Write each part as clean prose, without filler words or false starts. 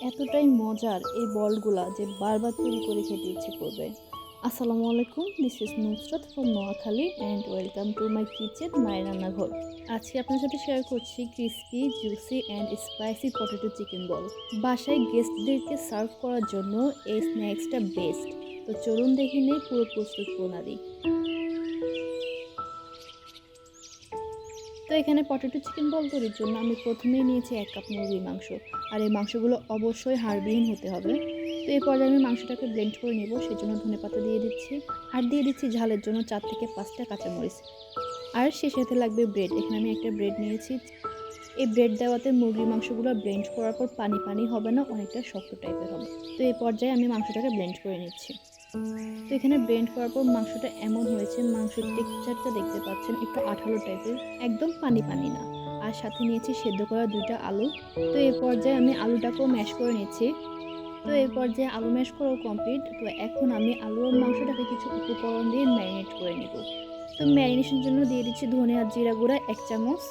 এতটাই মজার এই বলগুলা যে বারবার তৈরি করে খেতে ইচ্ছে করবে। আসসালামু আলাইকুম, this is Nusrat from Noakhali and welcome to my kitchen, মায়ের রান্নাঘর। আজকে আপনার সাথে শেয়ার করছি crispy, juicy and spicy potato chicken বল। বাসায় গেস্টদেরকে সার্ভ করার জন্য এই স্ন্যাক্সটা বেস্ট। তো চলুন দেখে নেই পুরো প্রস্তুত প্রণালী। তো এখানে পটেটো চিকেন বল তৈরির জন্য আমি প্রথমেই নিয়েছি 1 কাপ মুরগির মাংস। আর এই মাংসগুলো অবশ্যই হাড়বিহীন হতে হবে। তো এই পর্যায়ে আমি মাংসটাকে ব্লেন্ড করে নেব, সেজন্য ধনেপাতা দিয়ে দিচ্ছি। আর দিয়ে দিচ্ছি ঝালের জন্য 4 থেকে 5টা কাঁচামরিচ। আর সে সাথে লাগবে ব্রেড। এখানে আমি একটা ব্রেড নিয়েছি। এই ব্রেড দেওয়াতে মুরগির মাংসগুলো ব্লেন্ড করার পর পানি পানি হবে না, অনেকটা শক্ত টাইপের হবে। তো এই পর্যায়ে আমি মাংসটাকে ব্লেন্ড করে নিচ্ছি। তো এখানে ব্লেন্ড করার পর মাংসটা এমন হয়েছে, মাংসের টেক্সচারটা দেখতে পাচ্ছেন একটু আঠালো টাইপের, একদম পানি পানি না। আর সাথে নিয়েছি সেদ্ধ করা 2টা আলু। তো এই পর্যায়ে আমি আলুটাকেও ম্যাশ করে নিচ্ছি। তো এই পর্যায়ে আলু ম্যাশ করাও কমপ্লিট। তো এখন আমি আলু আর মাংসটাকে কিছু উপকরণ দিয়ে ম্যারিনেট করে নেব। তো ম্যারিনেশনের জন্য দিয়ে দিচ্ছি ধনে আর জিরা গুঁড়া 1 চামচ।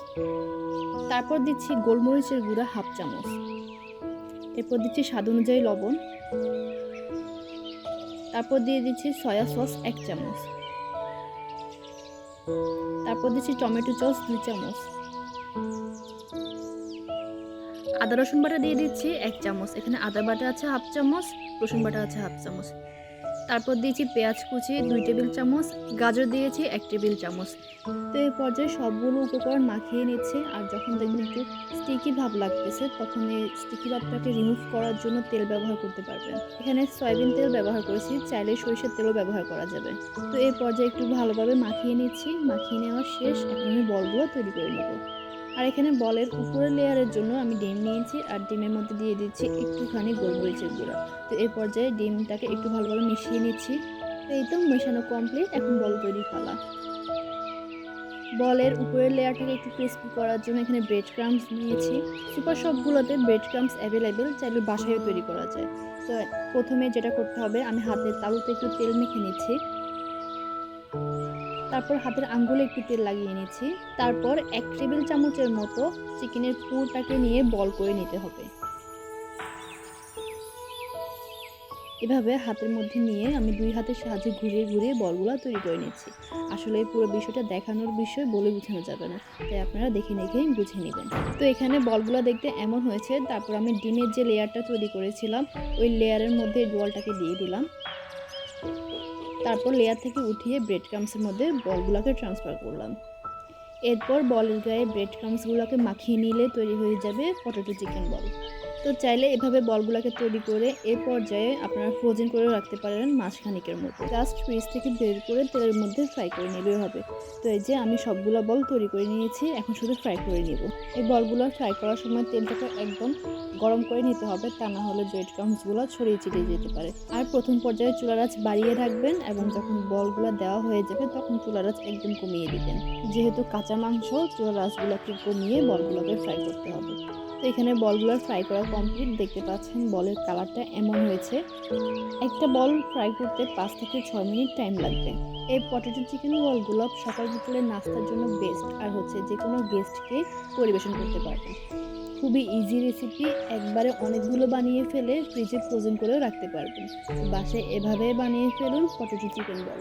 তারপর দিচ্ছি গোলমরিচের গুঁড়া 1/2 চামচ। এরপর দিচ্ছি স্বাদ অনুযায়ী লবণ। তারপর দিয়ে দিচ্ছি সয়া সস 1 চামচ। তারপর দিচ্ছি টমেটো সস 2 চামচ। আদা রসুন বাটা দিয়ে দিচ্ছি 1 চামচ। এখানে আদা বাটা আছে 1/2 চামচ, রসুন বাটা আছে 1/2 চামচ। তারপর দিয়েছি পেঁয়াজ কুচি 2 টেবিল চামচ, গাজর দিয়েছি 1 টেবিল চামচ। তো এই পর্যায়ে সবগুলো উপকরণ মাখিয়ে নিচ্ছে। আর যখন দেখবেন একটু স্টিকি ভাব লাগতেছে, তখন এই স্টিকি ভাবটাকে রিমুভ করার জন্য তেল ব্যবহার করতে পারবেন। এখানে সয়াবিন তেল ব্যবহার করেছি, চাইলে সরিষার তেলও ব্যবহার করা যাবে। তো এই পর্যায়ে একটু ভালোভাবে মাখিয়ে নিচ্ছি। মাখিয়ে নেওয়া শেষ, এখন আমি বলগুলো তৈরি করে নেব। আর এখানে বলের উপরের লেয়ারের জন্য আমি ডিম নিয়েছি, আর ডিমের মধ্যে দিয়ে দিচ্ছি একটুখানি গোলমরিচের গুঁড়া। তো এই পর্যায়ে ডিমটাকে একটু ভালোভাবে মিশিয়ে নিচ্ছি। তো এই তো মেশানো কমপ্লিট, এখন বল তৈরি পালা। বলের উপরের লেয়ারটাকে একটু ক্রিস্পি করার জন্য এখানে ব্রেড ক্রাম্বস নিয়েছি। সুপার শপগুলোতে ব্রেড ক্রাম্বস অ্যাভেলেবেল, চাইলে বাসায়ও তৈরি করা যায়। তো প্রথমে যেটা করতে হবে, আমি হাতের তালুতে একটু তেল মেখে নিচ্ছি। তারপর হাতের আঙ্গুলে একটু তেল লাগিয়ে নিচ্ছি। তারপর 1 টেবিল চামচের মতো চিকেনের পুরটাকে নিয়ে বল করে নিতে হবে। এভাবে হাতের মধ্যে নিয়ে আমি 2 হাতের সাহায্যে ঘুরিয়ে ঘুরিয়ে বলগুলা তৈরি করে নিচ্ছি। আসলে এই পুরো বিষয়টা দেখানোর বিষয়, বলে বোঝানো যাবে না। তাই আপনারা দেখে দেখেই বুঝে নেবেন। তো এখানে বলগুলা দেখতে এমন হয়েছে। তারপর আমি ডিমের যে লেয়ারটা তৈরি করেছিলাম, ওই লেয়ারের মধ্যে বলটাকে দিয়ে দিলাম। তারপর লেয়ার থেকে উঠিয়ে ব্রেড ক্রাম্বসের মধ্যে বলগুলোকে ট্রান্সফার করলাম। এরপর বলের গায়ে ব্রেড ক্রাম্বসগুলোকে মাখিয়ে নিলে তৈরি হয়ে যাবে পটেটো চিকেন বল। তো চাইলে এভাবে বলগুলোকে তৈরি করে এ পর্যায়ে আপনারা ফ্রোজেন করে রাখতে পারেন মাসখানেকের মতো। জাস্ট ফ্রিজ থেকে বের করে তেলের মধ্যে ফ্রাই করে নিলেই হবে। তো এই যে আমি সবগুলো বল তৈরি করে নিয়েছি, এখন শুধু ফ্রাই করে নিব। এই বলগুলো ফ্রাই করার সময় তেলটাকে একদম গরম করে নিতে হবে, তা না হলে ব্রেড ক্রাম্বসগুলো ছড়িয়ে ছিটিয়ে যেতে পারে। আর প্রথম পর্যায়ে চুলার আঁচ বাড়িয়ে রাখবেন, এবং যখন বলগুলো দেওয়া হয়ে যাবে তখন চুলার আঁচ একদম কমিয়ে দিবেন। যেহেতু কাঁচা মাংস, চুলার আঁচগুলোকে কমিয়ে বলগুলোকে ফ্রাই করতে হবে। তো এখানে বলগুলো ফ্রাই করা কমপ্লিট, দেখতে পাচ্ছেন বলের কালারটা এমন হয়েছে। একটা বল ফ্রাই করতে 5 থেকে 6 মিনিট টাইম লাগবে। এই পটেটো চিকেন বলগুলো সকাল বিকেলের নাস্তার জন্য বেস্ট, আর হচ্ছে যে কোনো গেস্টকে পরিবেশন করতে পারবেন। খুবই ইজি রেসিপি, একবারে অনেকগুলো বানিয়ে ফেলে ফ্রিজে ফ্রোজেন করেও রাখতে পারবেন। বাসায় এভাবে বানিয়ে ফেলুন পটেটো চিকেন বল।